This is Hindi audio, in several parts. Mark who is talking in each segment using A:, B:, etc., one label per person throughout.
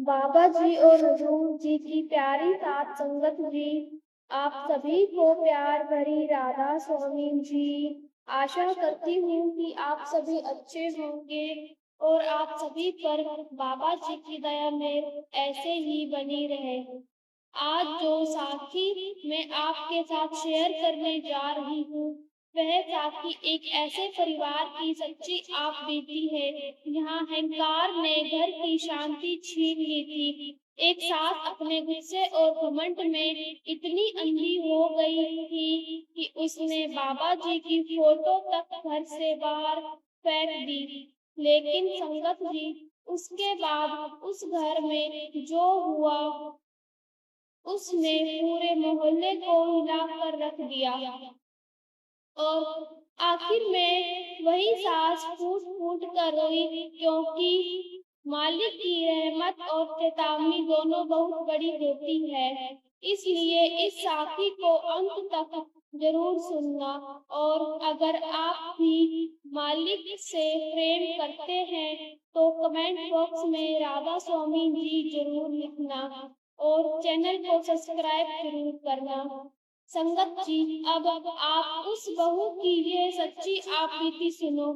A: बाबा जी और हुजूर जी की प्यारी सात संगत जी, आप सभी को प्यार भरी राधा स्वामी जी। आशा करती हूँ कि आप सभी अच्छे होंगे और आप सभी पर बाबा जी की दया में ऐसे ही बनी रहे। आज जो साथी मैं आपके साथ शेयर करने जा रही हूँ, वह साथी एक ऐसे परिवार की सच्ची आप बीती है जहाँ अहंकार ने घर की शांति छीन ली थी। एक साथ अपने गुस्से और घमंड में इतनी अंधी हो गई थी कि उसने बाबा जी की फोटो तक घर से बाहर फेंक दी। लेकिन संगत जी, उसके बाद उस घर में जो हुआ, उसने पूरे मोहल्ले को हिला कर रख दिया। और आखिर में वही सास फूट फूट कर रोई, क्योंकि मालिक की रहमत और चेतावनी दोनों बहुत बड़ी होती है। इसलिए इस साथी को अंत तक जरूर सुनना। और अगर आप भी मालिक से प्रेम करते हैं तो कमेंट बॉक्स में राधा स्वामी जी जरूर लिखना और चैनल को सब्सक्राइब जरूर करना। संगत जी, अब आप उस बहू की ये सच्ची आप बीती सुनो।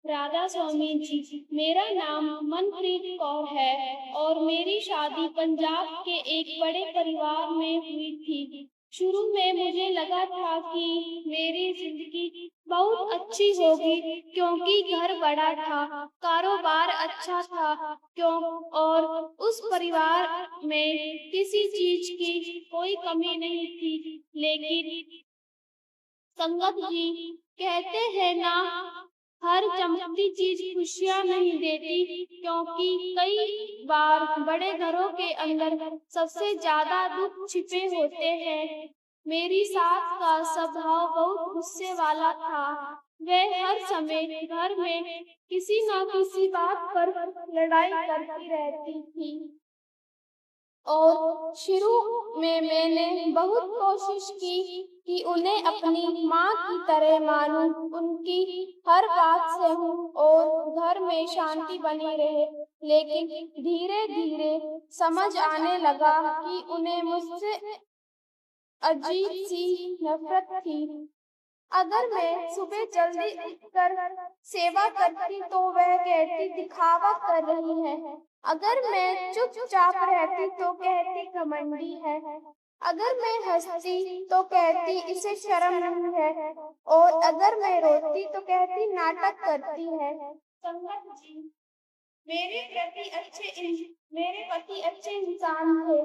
A: राधा स्वामी जी, मेरा नाम मनप्रीत कौर है और मेरी शादी पंजाब के एक बड़े परिवार में हुई थी। शुरू में मुझे लगा था कि मेरी जिंदगी बहुत अच्छी होगी, क्योंकि घर बड़ा था, कारोबार अच्छा था, क्यों और उस परिवार में किसी चीज की कोई कमी नहीं थी। लेकिन संगत जी, कहते हैं ना, हर चमकती चीज खुशियां नहीं देती, क्योंकि कई बार बड़े घरों के अंदर सबसे ज्यादा दुख छिपे होते हैं। मेरी सास का स्वभाव बहुत गुस्से वाला था। वह हर समय घर में किसी न किसी बात पर लड़ाई करती रहती थी। और शुरू में मैंने बहुत कोशिश की कि उन्हें अपनी माँ की तरह मानूं, उनकी हर बात सहूं और घर में शांति बनी रहे। लेकिन धीरे धीरे समझ आने लगा कि उन्हें मुझसे अजीब सी नफरत थी। अगर मैं सुबह जल्दी उठकर सेवा करती तो वह कहती दिखावा कर रही है। अगर मैं चुपचाप रहती तो कहती घमंडी है। अगर मैं हंसती तो कहती इसे शर्म नहीं है। और अगर मैं रोती तो कहती नाटक करती है। संगत जी, मेरे पति अच्छे इंसान थे,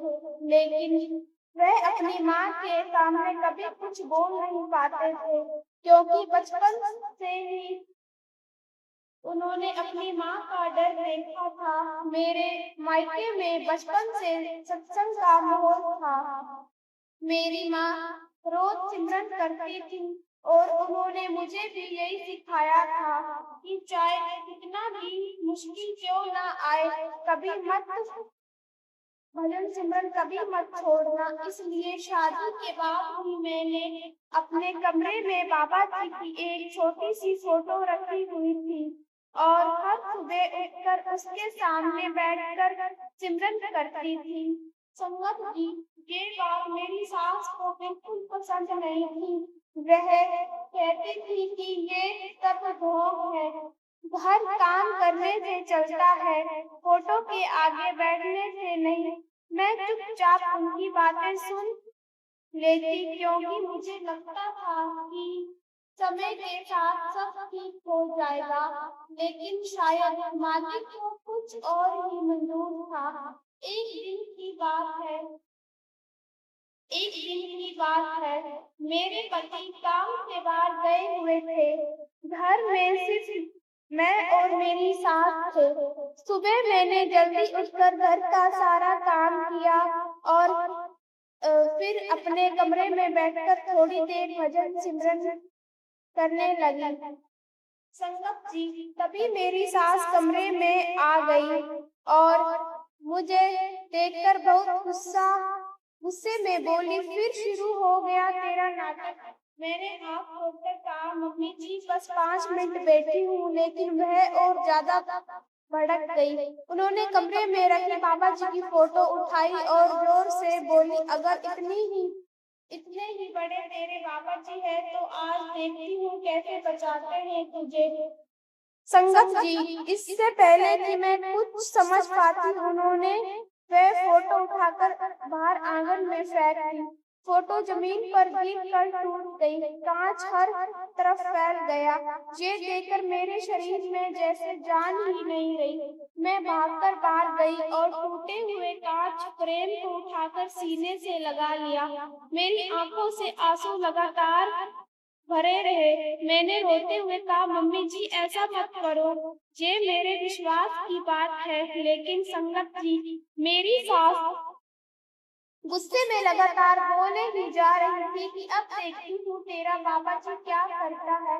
A: लेकिन वह अपनी माँ के सामने कभी कुछ बोल नहीं पाते थे, क्योंकि बचपन से ही उन्होंने अपनी माँ का डर देखा था। मेरे मायके में बचपन से सत्संग का माहौल था। मेरी माँ रोज सिमरन करती थी और उन्होंने मुझे भी यही सिखाया था कि चाहे कितना भी मुश्किल क्यों ना आए, कभी मत भजन सिमरन कभी मत छोड़ना। इसलिए शादी के बाद भी मैंने अपने कमरे में बाबा जी की एक छोटी सी फोटो रखी हुई थी और हर सुबह उठकर उसके सामने बैठकर सिमरन करती थी। संगत जी, ये बात मेरी सास को बिल्कुल पसंद नहीं थी। वह कहती थी कि ये सब ढोंग है, हर काम करने से चलता है, फोटो के आगे बैठने से नहीं। मैं चुपचाप उनकी बातें सुन लेती, क्योंकि मुझे लगता था कि समय के साथ सब ठीक हो जाएगा। लेकिन शायद मालिक को कुछ और ही मंजूर था। एक दिन की बात है एक दिन की बात है, मेरे पति काम से बाहर गए हुए थे। घर में सिर्फ मैं और मेरी सास थे। सुबह मैंने जल्दी उठकर घर का सारा काम किया और फिर अपने कमरे में बैठकर थोड़ी देर भजन सिमरन करने लगी। संगत जी, तभी मेरी सास कमरे में आ गई और मुझे देखकर बहुत गुस्से में बोली, फिर शुरू हो गया तेरा नाटक। मैंने हाथ छोड़कर कहा, मम्मी जी बस 5 मिनट बैठी हूँ। लेकिन वह और ज्यादा भड़क गई। उन्होंने कमरे में रखी बाबा जी की फोटो उठाई और जोर से बोली, अगर इतने ही बड़े तेरे बाबा जी है तो आज देखती हूँ कैसे बचाते हैं तुझे। संगत जी, इससे पहले कि मैं कुछ समझ पाती, उन्होंने वह फोटो उठाकर बाहर आंगन में फेंक दी। फोटो जमीन पर गिरकर टूट गई, कांच हर तरफ फैल गया। ये देखकर मेरे शरीर में जैसे जान ही नहीं रही। मैं भागकर बाहर गई और टूटे हुए कांच फ्रेम को उठाकर सीने से लगा लिया। मेरी आंखों से आंसू लगातार भरे रहे। मैंने रोते हुए कहा, मम्मी जी ऐसा मत करो, ये मेरे विश्वास की बात है। लेकिन संगत जी, मेरी सास गुस्से में लगातार बोले ही जा रही थी कि अब देखती हूँ तेरा बाबा जी क्या करता है।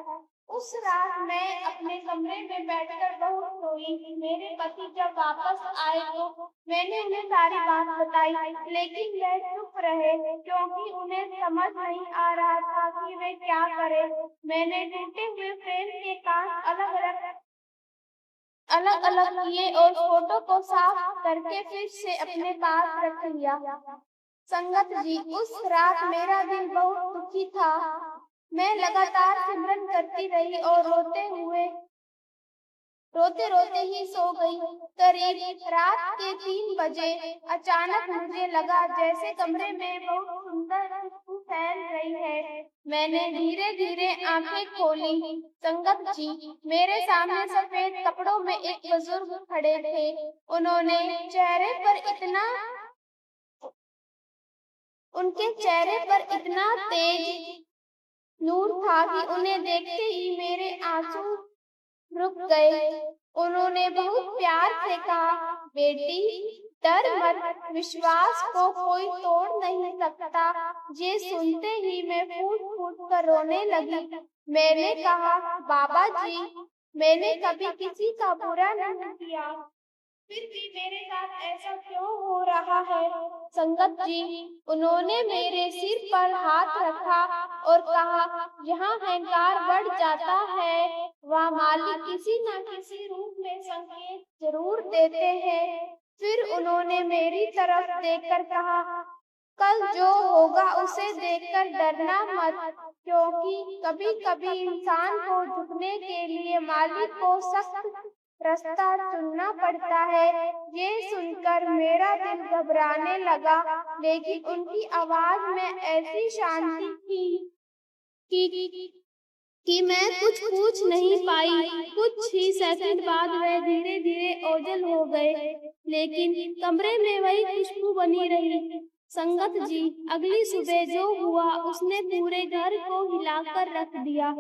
A: उस रात मैं अपने कमरे में बैठकर बहुत रोई। मेरे पति जब वापस आए तो मैंने उन्हें सारी बात बताई, लेकिन वे चुप रहे क्योंकि उन्हें समझ नहीं आ रहा था कि वे क्या करें। मैंने टूटे हुए फ्रेम के कांच अलग अलग किए और फोटो को साफ करके फिर से अपने पास रख लिया। संगत जी, उस रात मेरा दिल बहुत दुखी था। मैं लगातार सिमरन करती रही और रोते रोते ही सो गई। करीब रात के 3 बजे अचानक मुझे लगा जैसे कमरे में बहुत सुंदर खुशबू फैल रही है। मैंने धीरे धीरे आंखें खोली। संगत जी, मेरे सामने सफेद कपड़ों में एक बुजुर्ग खड़े थे। उनके चेहरे पर इतना तेज नूर था कि उन्हें देखते ही मेरे आंसू रुक गए। उन्होंने बहुत प्यार से कहा, बेटी डर मत, विश्वास को कोई तोड़ नहीं सकता। ये सुनते ही मैं फूट फूट कर रोने लगी। मैंने कहा, बाबा जी, मैंने कभी किसी का बुरा नहीं किया, फिर भी मेरे साथ ऐसा क्यों हो रहा है। संगत जी, उन्होंने मेरे सिर पर हाथ रखा और कहा, यहाँ अहंकार बढ़ जाता है, वह मालिक किसी न किसी रूप में संकेत जरूर देते हैं। फिर उन्होंने मेरी तरफ देखकर कहा, कल जो होगा उसे देखकर डरना मत, क्योंकि कभी कभी इंसान को झुकने के लिए मालिक को सख्त रास्ता चुनना पड़ता है। ये सुनकर मेरा दिल घबराने लगा, लेकिन उनकी आवाज में ऐसी शांति थी कि मैं कुछ पूछ नहीं पाई। कुछ ही सेकंड बाद वह धीरे धीरे ओझल हो गए, लेकिन कमरे में वही खुशबू बनी रही। संगत जी, अगली सुबह जो हुआ उसने पूरे घर को हिलाकर रख दिया।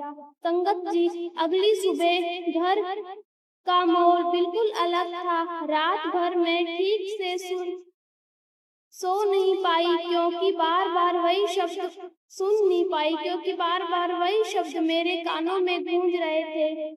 A: संगत जी, अगली सुबह घर का माहौल बिल्कुल अलग था। रात भर मैं ठीक से सो नहीं पाई क्योंकि बार बार वही शब्द सुन नहीं पाई क्योंकि बार बार वही शब्द मेरे कानों में गूंज रहे थे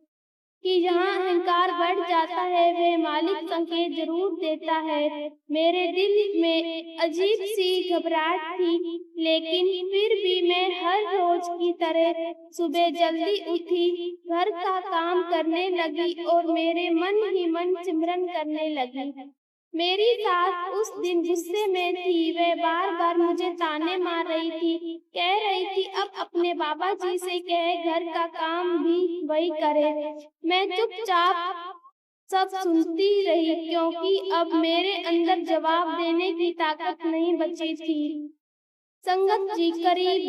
A: कि जहाँ अहंकार बढ़ जाता है वह मालिक संकेत जरूर देता है। मेरे दिल में अजीब सी घबराहट थी, लेकिन फिर भी मैं हर रोज की तरह सुबह जल्दी उठी, घर का काम करने लगी और मेरे मन ही मन सिमरन करने लगी। मेरी सास उस दिन गुस्से में थी। वह बार बार मुझे ताने मार रही थी, कह रही थी अब अपने बाबा जी से कहे घर का काम भी वही करे। मैं चुपचाप सब सुनती रही क्योंकि अब मेरे अंदर जवाब देने की ताकत नहीं बची थी। संगत जी, करीब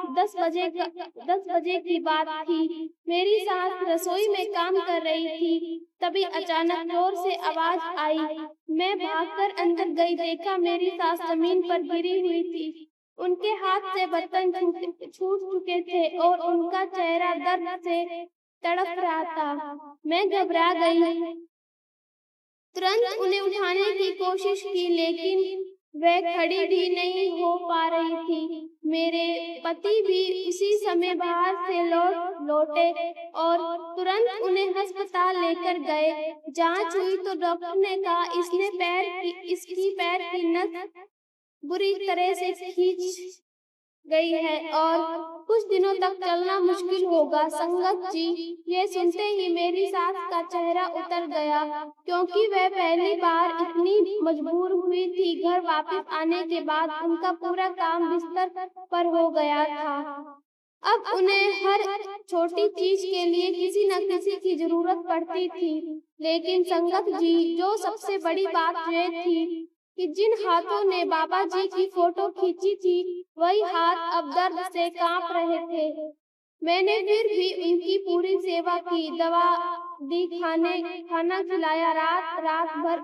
A: 10 बजे की बात थी। मेरी सास रसोई में काम कर रही थी। तभी अचानक जोर से आवाज आई। मैं भागकर अंदर गई, देखा मेरी सास जमीन पर गिरी हुई थी। उनके हाथ से बर्तन छूट चुके थे और उनका चेहरा दर्द से तड़प रहा था। मैं घबरा गई, तुरंत उन्हें उठाने की कोशिश की, लेकिन वह खड़ी भी नहीं हो पा रही थी। मेरे पति भी उसी समय बाहर से लौटे और तुरंत उन्हें अस्पताल लेकर गए। जांच हुई तो डॉक्टर ने कहा इसकी पैर की नस बुरी तरह से खींच गई है और कुछ दिनों तक चलना मुश्किल होगा। संगत जी, ये सुनते ही मेरी सास का चेहरा उतर गया, क्योंकि वह पहली बार इतनी मजबूर हुई थी। घर वापस आने के बाद उनका पूरा काम बिस्तर पर हो गया था। अब उन्हें हर छोटी चीज के लिए किसी न किसी की जरूरत पड़ती थी। लेकिन संगत जी, जो सबसे बड़ी बात ये थी कि जिन हाथों ने बाबा जी की फोटो खींची थी, वही हाथ अब दर्द से कांप रहे थे। मैंने फिर भी उनकी पूरी सेवा की, दवा दी, खाना खिलाया, रात रात भर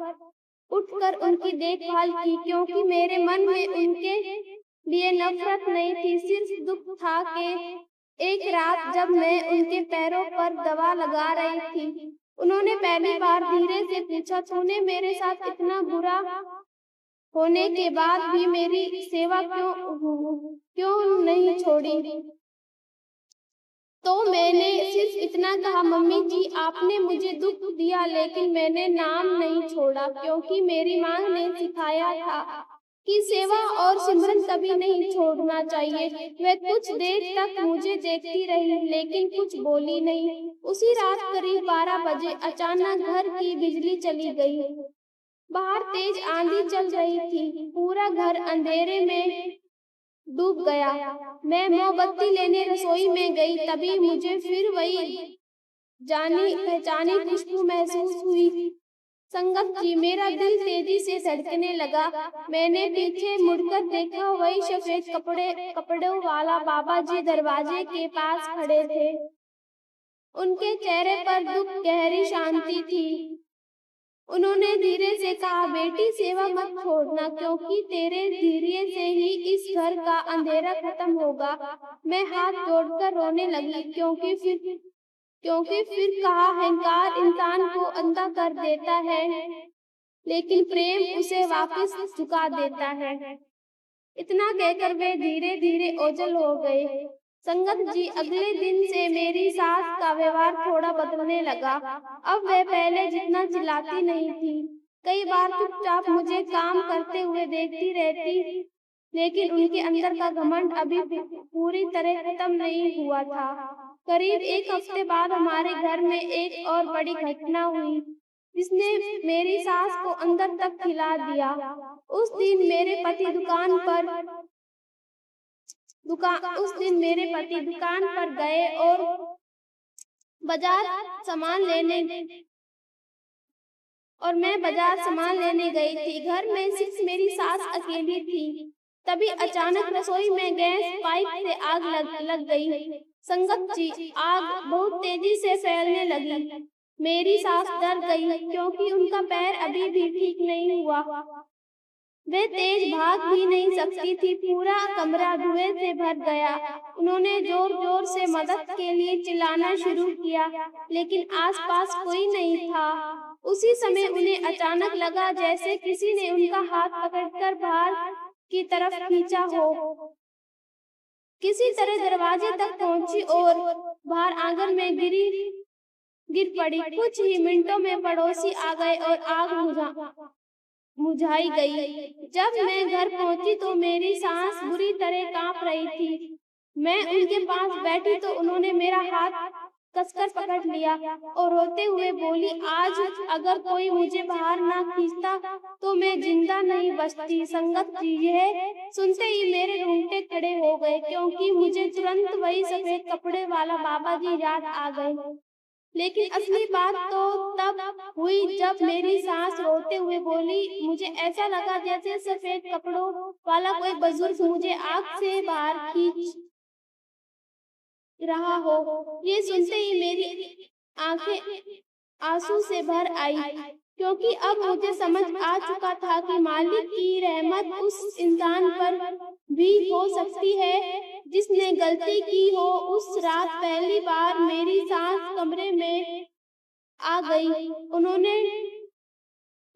A: उठकर उनकी देखभाल की, क्योंकि मेरे मन में उनके लिए नफरत नहीं थी, सिर्फ दुख था कि एक रात जब मैं उनके पैरों पर दवा लगा रही थी, उन्होंने पहली बार धीरे से पूछा, तूने मेरे साथ इतना बुरा होने के बाद भी मेरी सेवा क्यों नहीं छोड़ी? तो मैंने सिर्फ इतना कहा, मम्मी जी, आपने मुझे दुख दिया, लेकिन मैंने नाम नहीं छोड़ा, क्योंकि मेरी माँ ने सिखाया था कि सेवा और सिमरन कभी नहीं छोड़ना चाहिए। वह कुछ देर तक मुझे देखती रही, लेकिन कुछ बोली नहीं। उसी रात करीब 12 बजे अचानक घर की बिजली चली गई। बाहर तेज आंधी चल रही थी, पूरा घर अंधेरे में डूब गया। मैं मोमबत्ती लेने रसोई में गई, तभी मुझे फिर वही जानी पहचानी खुशबू महसूस हुई। संगत जी, मेरा दिल तेजी से धड़कने लगा। मैंने पीछे मुड़कर देखा, वही सफेद कपड़ों वाला बाबा जी दरवाजे के पास खड़े थे। उनके चेहरे पर दुख, गहरी शांति थी। उन्होंने धीरे से कहा, बेटी, सेवा मत छोड़ना, क्योंकि तेरे धैर्य से ही इस घर का अंधेरा खत्म होगा। मैं हाथ जोड़कर रोने लगी, क्योंकि फिर कहा, अहंकार इंसान को अंधा कर देता है, लेकिन प्रेम उसे वापस झुका देता है। इतना कहकर वे धीरे धीरे ओझल हो गए। संगत जी, अगले दिन से मेरी सास का व्यवहार थोड़ा बदलने लगा। अब वह पहले जितना चिल्लाती नहीं थी। कई बार चुपचाप मुझे काम करते हुए देखती रहती, लेकिन उनके अंदर का घमंड अभी पूरी तरह खत्म नहीं हुआ था। करीब एक हफ्ते बाद हमारे घर में एक और बड़ी घटना हुई, जिसने मेरी सास को अंदर तक हिला दिया। उस दिन मेरे पति दुकान पर गए और बाजार सामान लेने और मैं बाजार सामान लेने गई थी। घर में सिर्फ मेरी सास अकेली थी। तभी अचानक रसोई में गैस पाइप से आग लग गई। संगत जी, आग बहुत तेजी से फैलने लगी। मेरी सास डर गई, क्योंकि उनका पैर अभी भी ठीक नहीं हुआ। वे तेज भाग भी नहीं सकती थी। पूरा कमरा धुएं से भर गया। उन्होंने जोर जोर से मदद के लिए चिल्लाना शुरू किया, लेकिन आसपास कोई नहीं था। उसी समय उन्हें अचानक लगा जैसे किसी ने उनका हाथ पकड़कर बाहर की तरफ खींचा हो। किसी तरह दरवाजे तक पहुंची और बाहर आंगन में गिर पड़ी। कुछ ही मिनटों में पड़ोसी आ गए और आग मुझाई गई। जब मैं घर पहुंची तो मेरी सांस बुरी तरह कांप रही थी। मैं उनके पास बैठी तो उन्होंने मेरा हाथ कसकर पकड़ लिया और रोते हुए बोली, आज अगर कोई मुझे बाहर ना खींचता तो मैं जिंदा नहीं बचती। संगत जी, यह सुनते ही मेरे रोंगटे खड़े हो गए, क्योंकि मुझे तुरंत वही सफेद कपड़े वाला बाबा जी याद आ गए। लेकिन असली बात तो तब हुई जब मेरी सास रोते हुए बोली, मुझे ऐसा लगा जैसे सफेद कपड़ों वाला कोई बुजुर्ग मुझे आग से बाहर खींच रहा हो। ये सुनते ही मेरी आंखें आंसू से भर आई, क्योंकि अब मुझे समझ आ चुका था कि मालिक की रहमत उस इंसान पर भी हो सकती है जिसने गलती की हो। उस रात पहली बार मेरी सास कमरे में आ गई। उन्होंने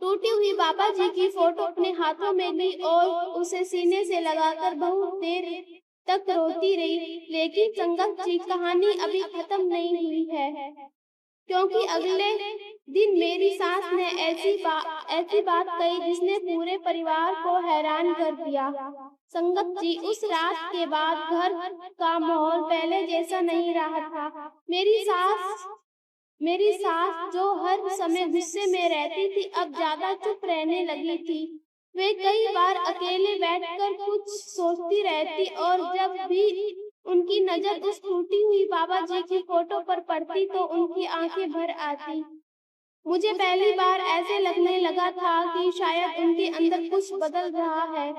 A: टूटी हुई बाबा जी की फोटो अपने हाथों में ली और उसे सीने से लगाकर बहुत देर तक रोती रही। लेकिन संगत जी, कहानी अभी खत्म नहीं हुई है। क्योंकि अगले दिन मेरी सास ने ऐसी बात कही जिसने पूरे परिवार को हैरान कर दिया। संगत जी, उस रात के बाद घर का माहौल पहले जैसा नहीं रहा था। मेरी सास जो हर समय गुस्से में रहती थी, अब ज्यादा चुप रहने लगी थी। वे कई बार अकेले बैठकर कुछ सोचती रहती और जब भी उनकी नजर उस टूटी हुई बाबा जी की फोटो पर पड़ती तो उनकी आंखें भर आती। मुझे पहली बार ऐसे लगने लगा था कि शायद उनके अंदर कुछ बदल रहा है।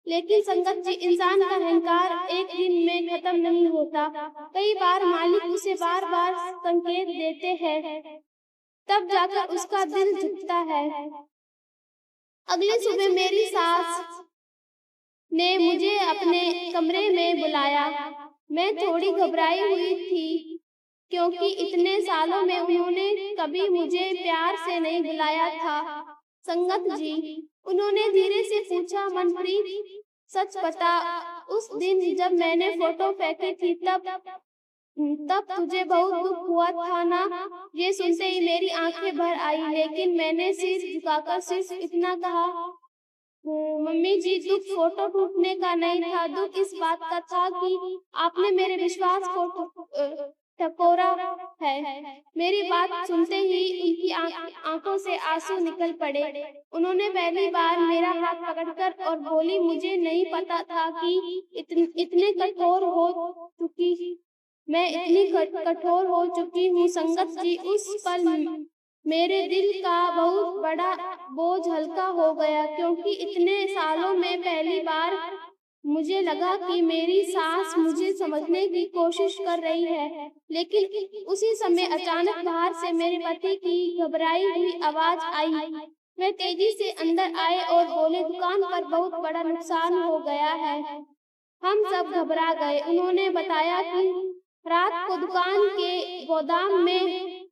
A: लेकिन संगत जी, इंसान का अहंकार एक दिन में खत्म नहीं होता। कई बार मालिक उसे बार बार संकेत देते हैं, तब जाकर उसका दिल झुकता है। अगली सुबह मेरी सास ने मुझे अपने कमरे में बुलाया। मैं थोड़ी घबराई हुई थी, क्योंकि इतने सालों में उन्होंने कभी मुझे प्यार से नहीं बुलाया था। संगत जी, उन्होंने धीरे से पूछा, मनप्रीत, सच बता, उस दिन जब मैंने फोटो फेंकी थी तब तुझे बहुत दुख हुआ था ना? ये सुनते ही मेरी आंखें भर आई, लेकिन मैंने सिर झुकाकर सिर्फ इतना कहा, मम्मी जी, दुख फोटो टूटने का नहीं था, दुख इस बात का था कि आपने मेरे विश्वास को ठकोरा है। मेरी बात सुनते ही उनकी आंखों से आंसू निकल पड़े। उन्होंने पहली बार मेरा हाथ पकड़कर और बोली, मुझे नहीं पता था कि इतने कठोर हो चुकी मैं इतनी कठोर हो चुकी हूँ। संगत जी, उस पल मेरे दिल का बहुत बड़ा बोझ हल्का हो गया, क्योंकि इतने सालों में पहली बार मुझे लगा कि मेरी सास मुझे समझने की कोशिश कर रही है। लेकिन उसी समय अचानक बाहर से मेरे पति की घबराई हुई आवाज आई। वे तेजी से अंदर आए और बोले, दुकान पर बहुत बड़ा नुकसान हो गया है। हम सब घबरा गए। उन्होंने बताया कि रात को दुकान के गोदाम में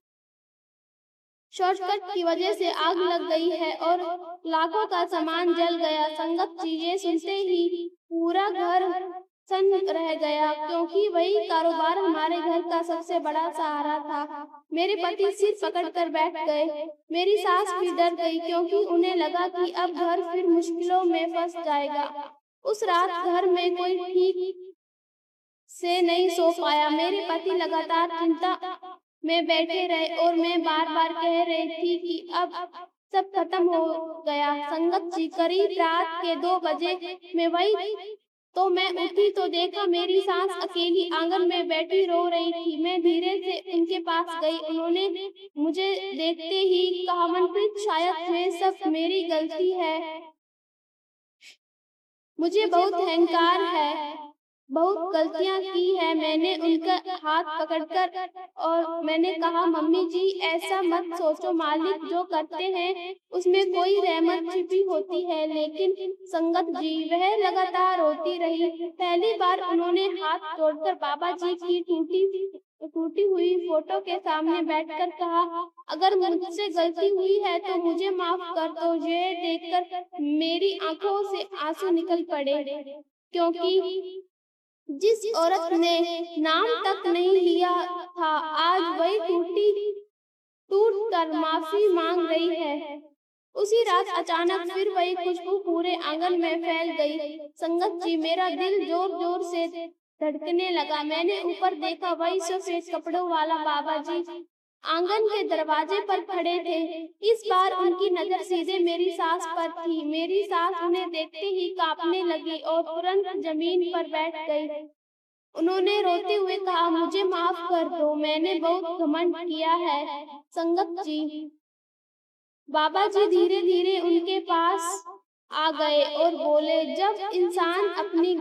A: शॉर्टकट की वजह से आग लग गई है और लाखों का सामान जल गया। संगत जी, ये सुनते ही पूरा घर सन रह गया, क्योंकि वही कारोबार हमारे घर का सबसे बड़ा सहारा था। मेरे पति सिर पकड़कर बैठ गए। मेरी सास भी डर गई, क्योंकि उन्हें लगा कि अब घर फिर मुश्किलों में फंस जाएगा। उस रात घर में कोई ठीक से नहीं सो पाया। मेरे पति लगातार चिंता में बैठे रहे और मैं बार बार कह रही थी कि अब सब खत्म हो गया। संगत जी, करीब रात के 2 बजे मैं उठी तो देखा मेरी सास अकेली आंगन में बैठी रो रही थी। मैं धीरे से उनके पास गई। उन्होंने मुझे देखते ही कहा, मनप्रीत, शायद ये सब मेरी गलती है। मुझे बहुत अहंकार है, बहुत गलतियां की है मैंने। उनका हाथ पकड़कर और मैंने कहा, मम्मी जी, ऐसा मत सोचो, मालिक जो करते हैं उसमें कोई रहमत छिपी होती है। लेकिन संगत जी, वह लगातार रोती रही। पहली बार उन्होंने हाथ जोड़कर बाबा जी की टूटी हुई फोटो के सामने बैठकर कहा, अगर मुझसे गलती हुई है तो मुझे माफ कर दो। ये देखकर मेरी आंखों से आंसू निकल पड़े, क्योंकि जिस औरत ने नाम तक नहीं लिया था, आज वही टूट कर माफी मांग रही है। उसी रात अचानक फिर वही खुशबू पूरे आंगन में फैल गई। संगत जी, मेरा दिल जोर जोर से धड़कने लगा। मैंने ऊपर देखा, वही सफेद कपड़ों वाला बाबा जी आंगन के दरवाजे पर खड़े थे। इस बार उनकी नजर सीधे मेरी सास पर थी। मेरी सास उन्हें देखते ही कांपने लगी और तुरंत जमीन पर बैठ गई। उन्होंने रोते हुए कहा, मुझे माफ कर दो, मैंने बहुत घमंड किया है। संगत जी, बाबा जी धीरे धीरे उनके पास आ गए और बोले, जब इंसान अपनी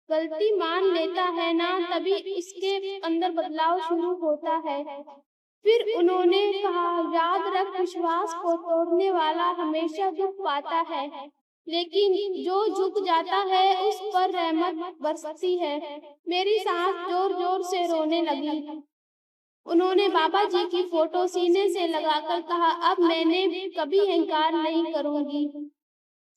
A: गलती मान लेता है ना, तभी इसके अंदर बदलाव शुरू होता है। फिर उन्होंने कहा, याद रख, विश्वास को तोड़ने वाला हमेशा दुख पाता है, लेकिन जो झुक जाता है उस पर रहमत बरसती है। मेरी सास जोर जोर से रोने लगी। उन्होंने बाबा जी की फोटो सीने से लगाकर कहा, अब मैंने कभी अहंकार नहीं करूंगी।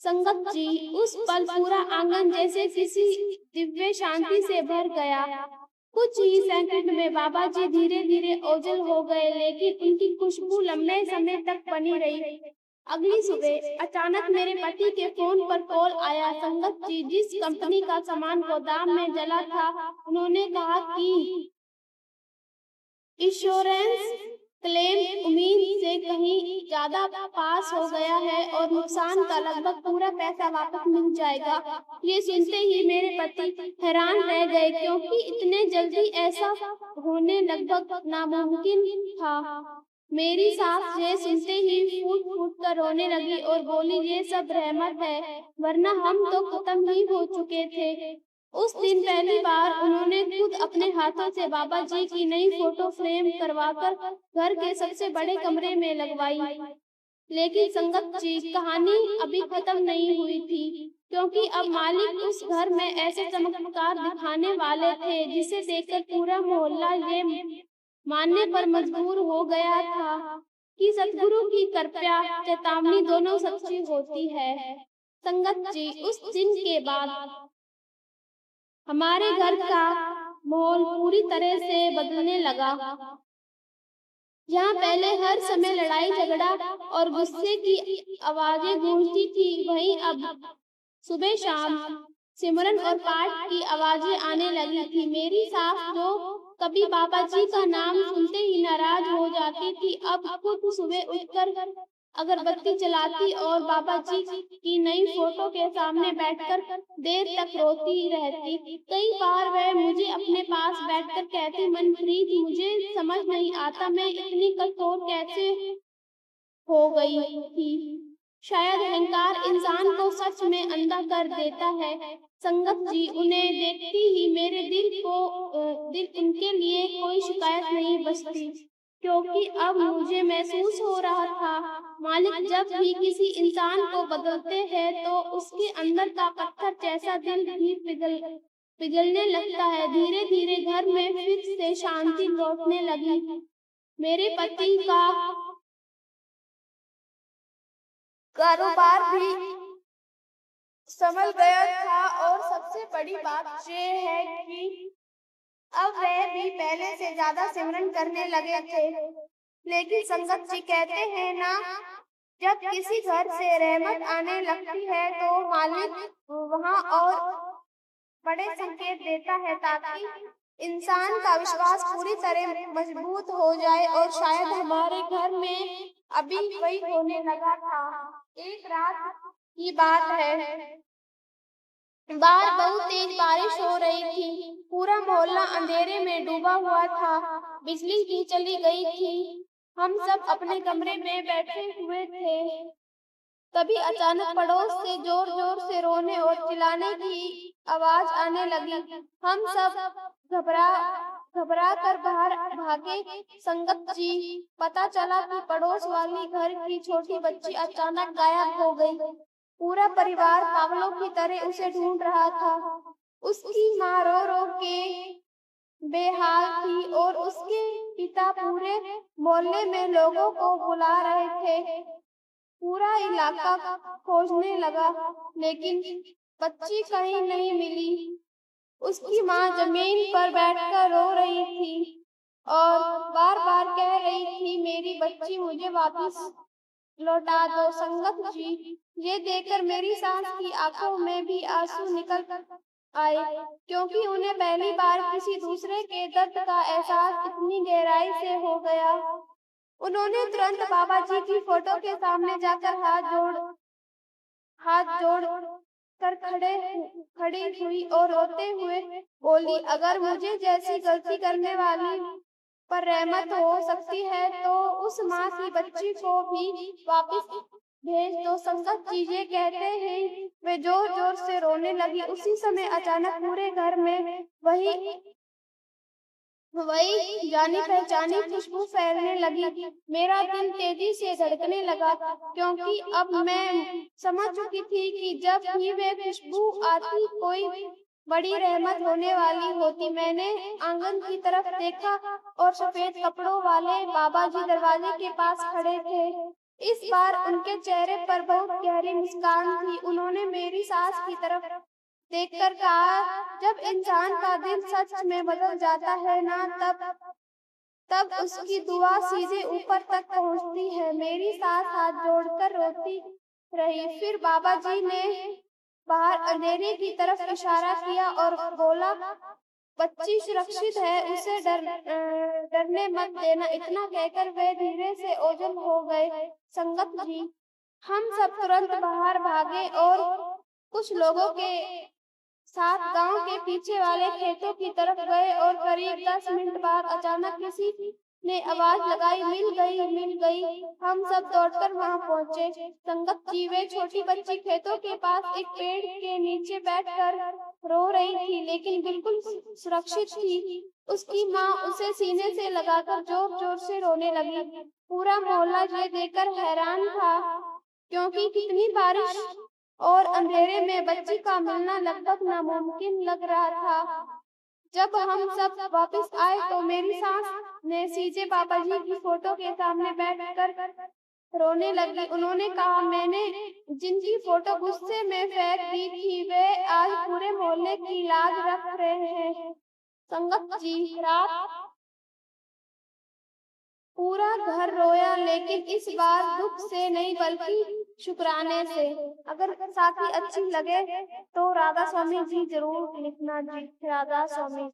A: संगत जी, उस पल पूरा आंगन जैसे किसी दिव्य शांति से भर गया। कुछ ही सेकंड में बाबा जी धीरे धीरे ओझल हो गए, लेकिन उनकी खुशबू लंबे समय तक बनी रही। अगली सुबह अचानक मेरे पति के फोन पर कॉल आया। संगत जी, जिस कंपनी का सामान गोदाम में जला था, उन्होंने कहा कि इंश्योरेंस क्लेम उम्मीद से कहीं ज्यादा पास हो गया है और नुकसान का लगभग पूरा पैसा वापस मिल जाएगा। ये सुनते ही मेरे पति हैरान रह गए, क्योंकि इतने जल्दी ऐसा होने लगभग नामुमकिन था। मेरी सास ये सुनते ही फूट फूट कर रोने लगी और बोली, ये सब रहमत है, वरना हम तो खत्म ही हो चुके थे। उस दिन पहली बार उन्होंने खुद अपने हाथों से बाबा जी की नई फोटो फ्रेम करवाकर घर के सबसे बड़े कमरे में लगवाई। लेकिन संगत जी, कहानी अभी खत्म नहीं हुई थी, क्योंकि अब मालिक उस घर में ऐसे चमत्कार दिखाने वाले थे जिसे देखकर पूरा मोहल्ला ये मानने पर मजबूर हो गया था कि सतगुरु की कृपा चेतावनी दोनों सच्ची होती है। संगत जी, उस दिन के बाद हमारे घर का माहौल पूरी तरह से बदलने लगा। जहाँ पहले हर समय लड़ाई झगड़ा और गुस्से की आवाजें गूंजती थी, वहीं अब सुबह शाम सिमरन और पाठ की आवाजें आने लगी थी। मेरी सास, जो कभी बाबा जी का नाम सुनते ही नाराज हो जाती थी, अब खुद सुबह उठकर अगरबत्ती जलाती और बाबा जी की नई फोटो के सामने बैठकर देर तक रोती रहती। कई बार वह मुझे अपने पास बैठकर कहती, मनप्रीत, मुझे समझ नहीं आता मैं इतनी कठोर कैसे हो गई थी। शायद अहंकार इंसान को सच में अंधा कर देता है। संगत जी, उन्हें देखती ही मेरे दिल उनके लिए कोई शिकायत नहीं बचती, क्योंकि अब मुझे महसूस हो रहा था, मालिक जब भी किसी इंसान को बदलते हैं तो उसके अंदर का पत्थर जैसा दिल भी पिघलने लगता है। धीरे धीरे घर में फिर से शांति लौटने लगी। मेरे पति का कारोबार भी संभल गया था और सबसे बड़ी बात यह है कि अब वह भी पहले से ज्यादा सिमरन करने लगे थे। लेकिन संगत जी, कहते हैं ना, जब किसी घर से रहमत आने लगती है तो मालिक वहां और बड़े संकेत देता है, ताकि इंसान का विश्वास पूरी तरह मजबूत हो जाए। और शायद हमारे घर में अभी वही होने लगा था। एक रात की बात है, बाहर बहुत तेज बारिश हो रही थी। पूरा मोहल्ला अंधेरे में डूबा हुआ था, बिजली भी चली गई थी। हम सब अपने कमरे में बैठे हुए थे, तभी अचानक पड़ोस से जोर जोर से रोने और चिल्लाने की आवाज आने लगी। हम सब घबरा कर बाहर भागे। संगत जी, पता चला कि पड़ोस वाली घर की छोटी बच्ची अचानक गायब हो गई। पूरा परिवार पागलों की तरह उसे ढूंढ रहा था। उसकी माँ रो रो के बेहाल थी और उसके पिता पूरे मोहल्ले में लोगों को बुला रहे थे। पूरा इलाका खोजने लगा, लेकिन बच्ची कहीं नहीं मिली। उसकी माँ जमीन पर बैठकर रो रही थी और बार बार कह रही थी, मेरी बच्ची मुझे वापस लौटा दो। संगत जी, ये देखकर मेरी सास की आंखों में भी आंसू निकल आए, क्योंकि उन्हें पहली बार किसी दूसरे के दर्द का एहसास इतनी गहराई से हो गया। उन्होंने तुरंत बाबा जी की फोटो के सामने जाकर हाथ जोड़ कर खड़ी हुई और रोते हुए बोली, अगर मुझे जैसी गलती करने वाली पर रहमत हो सकती है तो उस माँ की बच्ची को भी वापस भेज दो। संगत जी, ये कहते हैं वे जोर जोर से रोने लगी। उसी समय अचानक पूरे घर में वही जानी पहचानी खुशबू फैलने लगी। मेरा दिल तेजी से धड़कने लगा, क्योंकि अब मैं समझ चुकी थी कि जब भी वे खुशबू आती कोई बड़ी रहमत होने वाली होती। मैंने आंगन की तरफ देखा और सफेद कपड़ों वाले बाबा जी दरवाजे के पास खड़े थे। इस बार उनके चेहरे पर बहुत गहरी मुस्कान थी। उन्होंने मेरी सास की तरफ देखकर कहा, जब इंसान का दिल सच में बदल जाता है ना, तब उसकी दुआ सीधे ऊपर तक पहुंचती है। मेरी सास हाथ जोड़कर रोती रही। फिर बाबा जी ने बाहर अंधेरे की तरफ इशारा किया और बोला, बच्ची सुरक्षित है, उसे डरने मत देना। इतना कहकर वे धीरे से ओझल हो गए। संगत जी, हम सब तुरंत बाहर भागे और कुछ लोगों के साथ गांव के पीछे वाले खेतों की तरफ गए और करीब 10 मिनट बाद अचानक किसी ने आवाज लगाई, मिल गई, मिल गई। हम सब दौड़कर वहां पहुंचे। संगत जी, वे छोटी बच्ची खेतों के पास एक पेड़ के नीचे बैठकर रो रही थी, लेकिन बिल्कुल सुरक्षित थी। उसकी माँ उसे सीने से लगाकर जोर जोर से रोने लगी। पूरा मोहल्ला ये देखकर हैरान था, क्योंकि कितनी बारिश और अंधेरे में बच्ची का मिलना लगभग नामुमकिन लग रहा था। जब हम सब वापस आए तो मेरी सास ने सीधे पापा जी की फोटो के सामने बैठकर रोने लगी। उन्होंने कहा, मैंने जिनकी फोटो गुस्से में फेंक दी थी, वे आज पूरे मोहल्ले की लाज रख रहे हैं। संगत जी, रात पूरा घर रोया, लेकिन इस बार दुख से नहीं बल्कि शुक्राने से। अगर साथी अच्छी लगे तो राधा स्वामी जी जरूर लिखना जी। राधा स्वामी।